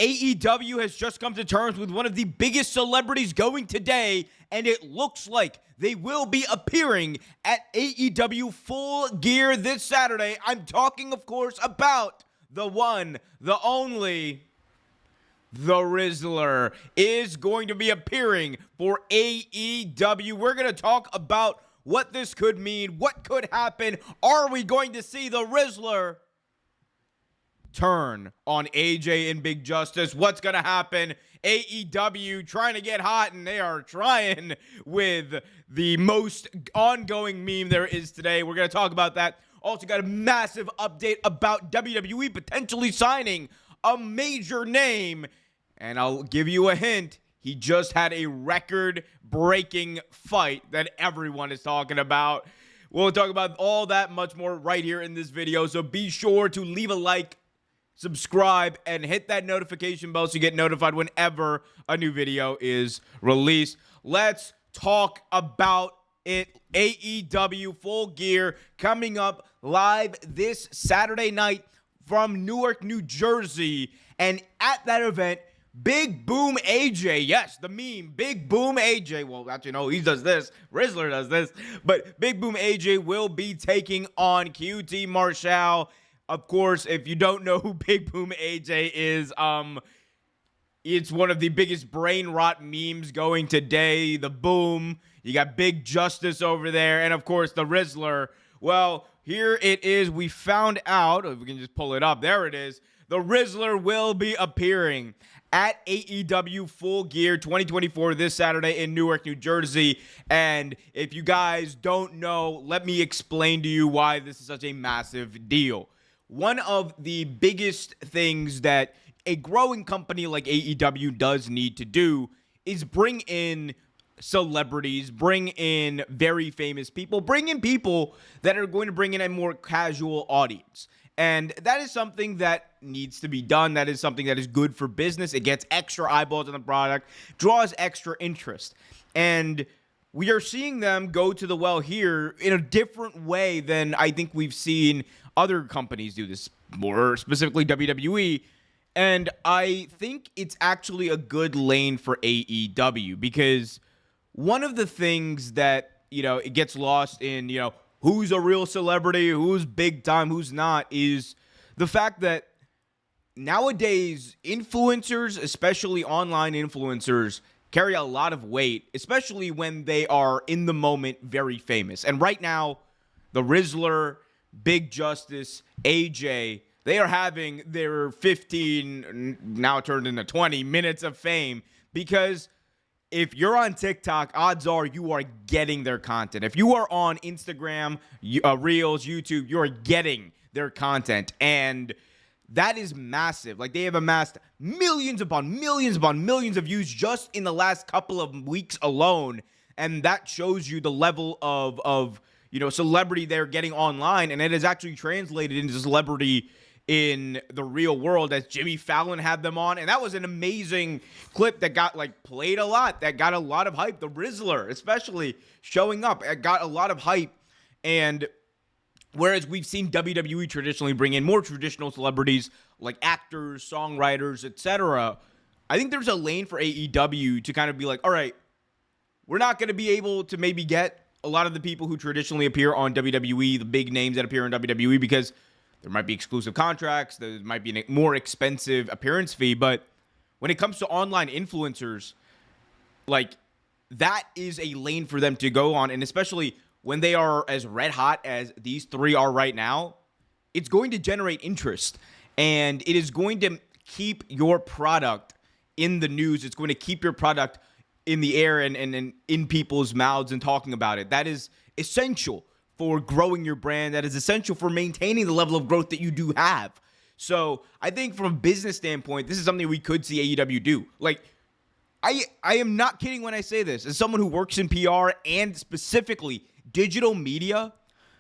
AEW has just come to terms with one of the biggest celebrities going today, and it looks like they will be appearing at AEW Full Gear this Saturday. I'm talking, of course, about the one, the only, the Rizzler is going to be appearing for AEW. We're going to talk about what this could mean, what could happen. Are we going to see the Rizzler turn on AJ and Big Justice? What's going to happen? AEW trying to get hot, and they are trying with the most ongoing meme there is today. We're going to talk about that. Also got a massive update about WWE potentially signing a major name. And I'll give you a hint. He just had a record-breaking fight that everyone is talking about. We'll talk about all that much more right here in this video. So be sure to leave a like, subscribe, and hit that notification bell so you get notified whenever a new video is released. Let's talk about it. AEW Full Gear coming up live this Saturday night from Newark, New Jersey. And at that event, Big Boom AJ, yes, the meme, Big Boom AJ, well, actually, no, he does this, Rizzler does this, but Big Boom AJ will be taking on QT Marshall. Of course, if you don't know who Big Boom AJ is, it's one of the biggest brain rot memes going today. The Boom, you got Big Justice over there, and of course, the Rizzler. Well, here it is. We found out, if we can just pull it up, there it is. The Rizzler will be appearing at AEW Full Gear 2024 this Saturday in Newark, New Jersey. And if you guys don't know, let me explain to you why this is such a massive deal. One of the biggest things that a growing company like AEW does need to do is bring in celebrities, bring in very famous people, bring in people that are going to bring in a more casual audience. And that is something that needs to be done. That is something that is good for business. It gets extra eyeballs on the product, draws extra interest. And we are seeing them go to the well here in a different way than I think we've seen other companies do this, more specifically WWE. And I think it's actually a good lane for AEW because one of the things that, it gets lost in, who's a real celebrity, who's big time, who's not, is the fact that nowadays influencers, especially online influencers, carry a lot of weight, especially when they are in the moment very famous. And right now, the Rizzler, Big Justice, AJ, they are having their 15, now turned into 20 minutes of fame because if you're on TikTok, odds are you are getting their content. If you are on Instagram, Reels, YouTube, you are getting their content. And that is massive. Like, they have amassed millions upon millions upon millions of views just in the last couple of weeks alone. And that shows you the level of celebrity they're getting online. And it is actually translated into celebrity in the real world, as Jimmy Fallon had them on. And that was an amazing clip that got played a lot, that got a lot of hype. The Rizzler especially showing up, it got a lot of hype. And whereas we've seen WWE traditionally bring in more traditional celebrities like actors, songwriters, etc., I think there's a lane for AEW to kind of be like, all right, we're not going to be able to maybe get a lot of the people who traditionally appear on WWE, the big names that appear on WWE, because there might be exclusive contracts. There might be a more expensive appearance fee. But when it comes to online influencers, that is a lane for them to go on. And especially when they are as red hot as these three are right now, it's going to generate interest. And it is going to keep your product in the news. It's going to keep your product in the air and in people's mouths and talking about it. That is essential for growing your brand. That is essential for maintaining the level of growth that you do have. So I think from a business standpoint, this is something we could see AEW do. I am not kidding when I say this. As someone who works in PR and specifically digital media,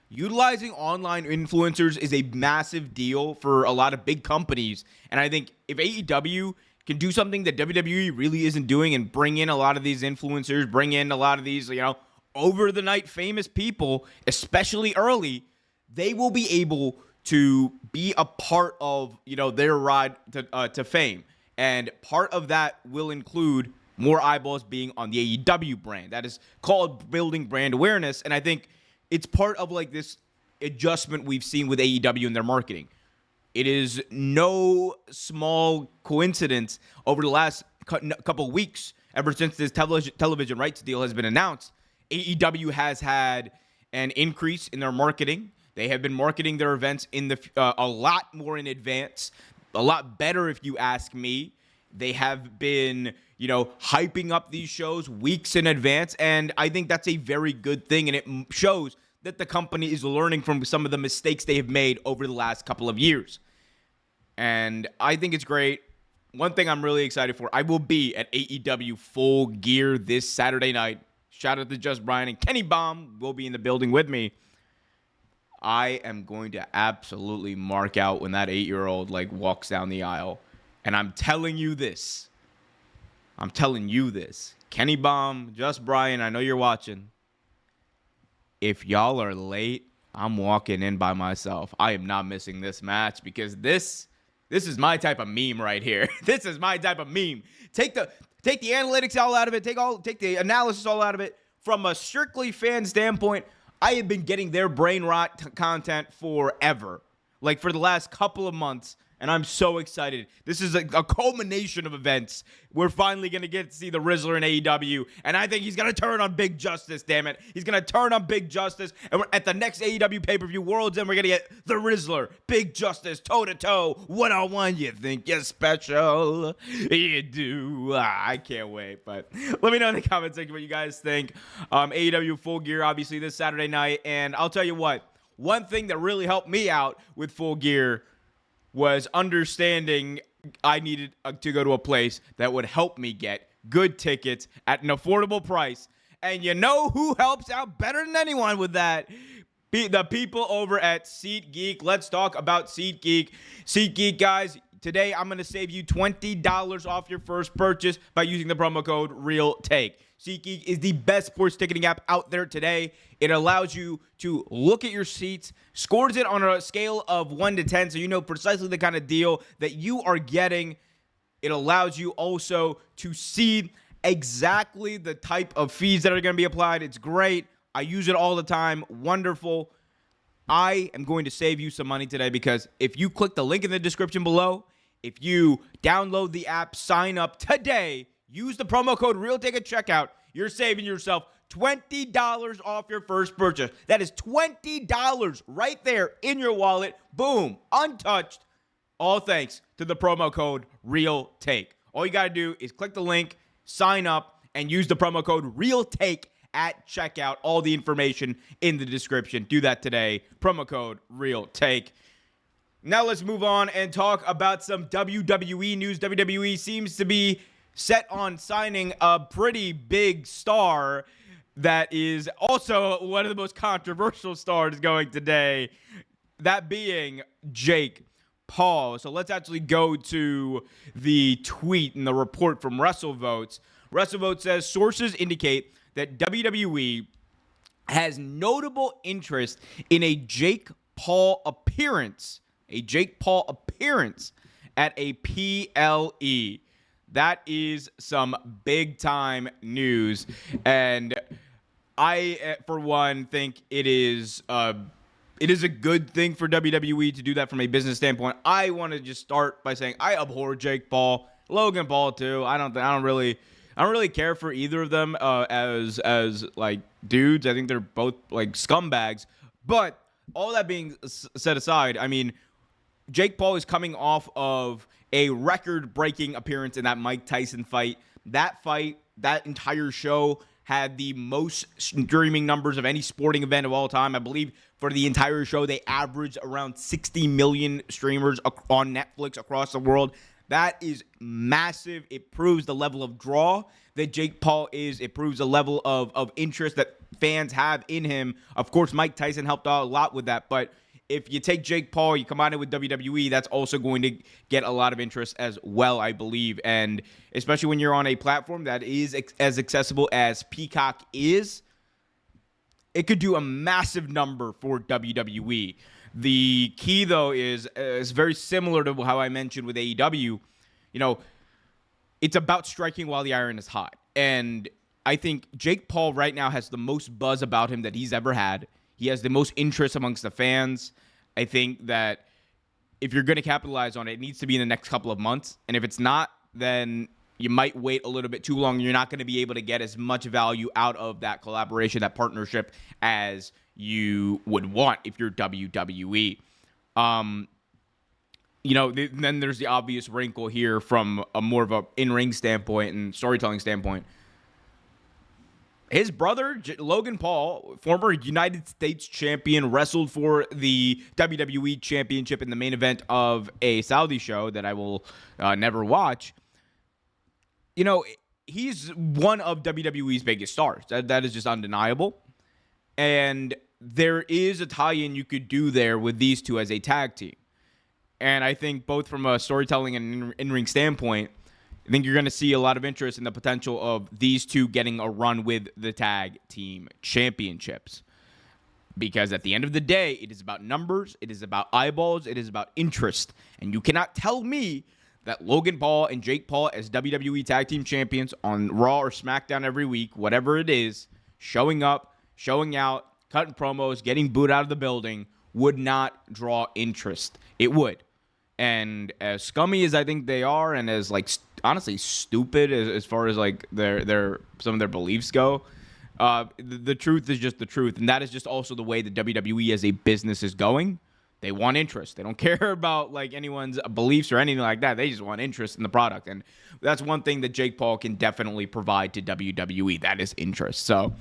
utilizing online influencers is a massive deal for a lot of big companies. And I think if AEW can do something that WWE really isn't doing and bring in a lot of these influencers, bring in a lot of these, over-the-night famous people, especially early, they will be able to be a part of, their ride to fame. And part of that will include more eyeballs being on the AEW brand. That is called building brand awareness. And I think it's part of like this adjustment we've seen with AEW in their marketing. It is no small coincidence over the last couple weeks, ever since this television rights deal has been announced, AEW has had an increase in their marketing. They have been marketing their events in a lot more in advance, a lot better if you ask me. They have been, hyping up these shows weeks in advance, and I think that's a very good thing, and it shows that the company is learning from some of the mistakes they have made over the last couple of years. And I think it's great. One thing I'm really excited for, I will be at AEW Full Gear this Saturday night. Shout out to Just Brian, and Kenny Baum will be in the building with me. I am going to absolutely mark out when that 8-year-old walks down the aisle. And I'm telling you this. Kenny Baum, Just Brian, I know you're watching. If y'all are late, I'm walking in by myself. I am not missing this match because this is my type of meme right here. This is my type of meme. Take the analytics all out of it. Take the analysis all out of it. From a strictly fan standpoint, I have been getting their brain rot content forever. For the last couple of months. And I'm so excited. This is a culmination of events. We're finally going to get to see the Rizzler in AEW. And I think he's going to turn on Big Justice, damn it. He's going to turn on Big Justice. And we're at the next AEW pay-per-view World's End, we're going to get the Rizzler, Big Justice, toe-to-toe, one-on-one. You think you're special? You do. I can't wait. But let me know in the comment section what you guys think. AEW Full Gear, obviously, this Saturday night. And I'll tell you what. One thing that really helped me out with Full Gear was understanding I needed to go to a place that would help me get good tickets at an affordable price. And you know who helps out better than anyone with that? The people over at SeatGeek. Let's talk about SeatGeek. SeatGeek, guys, today I'm going to save you $20 off your first purchase by using the promo code REALTAKE. SeatGeek is the best sports ticketing app out there today. It allows you to look at your seats, scores it on a scale of 1 to 10, so you know precisely the kind of deal that you are getting. It allows you also to see exactly the type of fees that are going to be applied. It's great. I use it all the time. Wonderful. I am going to save you some money today because if you click the link in the description below, if you download the app, sign up today, use the promo code REALTAKE at checkout, you're saving yourself $20 off your first purchase. That is $20 right there in your wallet. Boom. Untouched. All thanks to the promo code REALTAKE. All you got to do is click the link, sign up, and use the promo code REALTAKE at checkout. All the information in the description. Do that today. Promo code REALTAKE. Now let's move on and talk about some WWE news. WWE seems to be set on signing a pretty big star that is also one of the most controversial stars going today, that being Jake Paul. So let's actually go to the tweet and the report from WrestleVotes. WrestleVotes says, sources indicate that WWE has notable interest in a Jake Paul appearance at a PLE. That is some big-time news, and I, for one, think it is a good thing for WWE to do that from a business standpoint. I want to just start by saying I abhor Jake Paul, Logan Paul too. I don't really care for either of them as like dudes. I think they're both like scumbags. But all that being set aside, I mean, Jake Paul is coming off of a record-breaking appearance in that Mike Tyson fight. That entire show had the most streaming numbers of any sporting event of all time. I believe for the entire show, they averaged around 60 million streamers on Netflix across the world. That is massive. It proves the level of draw that Jake Paul is. It proves the level of interest that fans have in him. Of course, Mike Tyson helped out a lot with that, but if you take Jake Paul, you combine it with WWE, that's also going to get a lot of interest as well, I believe. And especially when you're on a platform that is as accessible as Peacock is, it could do a massive number for WWE. The key, though, is very similar to how I mentioned with AEW. You know, it's about striking while the iron is hot. And I think Jake Paul right now has the most buzz about him that he's ever had. He has the most interest amongst the fans. I think that if you're going to capitalize on it, it needs to be in the next couple of months. And if it's not, then you might wait a little bit too long. You're not going to be able to get as much value out of that collaboration, that partnership, as you would want if you're WWE. Then there's the obvious wrinkle here from a more of a in-ring standpoint and storytelling standpoint. His brother, Logan Paul, former United States champion, wrestled for the WWE Championship in the main event of a Saudi show that I will never watch. He's one of WWE's biggest stars. That is just undeniable. And there is a tie-in you could do there with these two as a tag team. And I think both from a storytelling and in-ring standpoint, I think you're going to see a lot of interest in the potential of these two getting a run with the tag team championships. Because at the end of the day, it is about numbers, it is about eyeballs, it is about interest. And you cannot tell me that Logan Paul and Jake Paul as WWE tag team champions on Raw or SmackDown every week, whatever it is, showing up, showing out, cutting promos, getting booed out of the building, would not draw interest. It would. And as scummy as I think they are, and as honestly stupid as far as their some of their beliefs go, the truth is just the truth, and that is just also the way the WWE as a business is going. They want interest. They don't care about anyone's beliefs or anything like that. They just want interest in the product, and that's one thing that Jake Paul can definitely provide to WWE. That is interest. So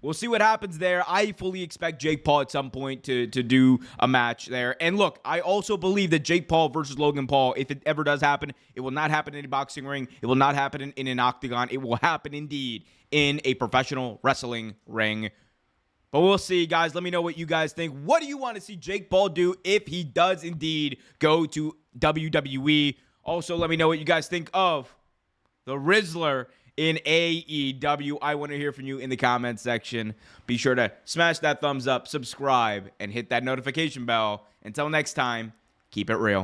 we'll see what happens there. I fully expect Jake Paul at some point to do a match there. And look, I also believe that Jake Paul versus Logan Paul, if it ever does happen, it will not happen in a boxing ring. It will not happen in an octagon. It will happen indeed in a professional wrestling ring. But we'll see, guys. Let me know what you guys think. What do you want to see Jake Paul do if he does indeed go to WWE? Also, let me know what you guys think of the Rizzler in AEW. I want to hear from you in the comments section. Be sure to smash that thumbs up, subscribe, and hit that notification bell. Until next time, keep it real.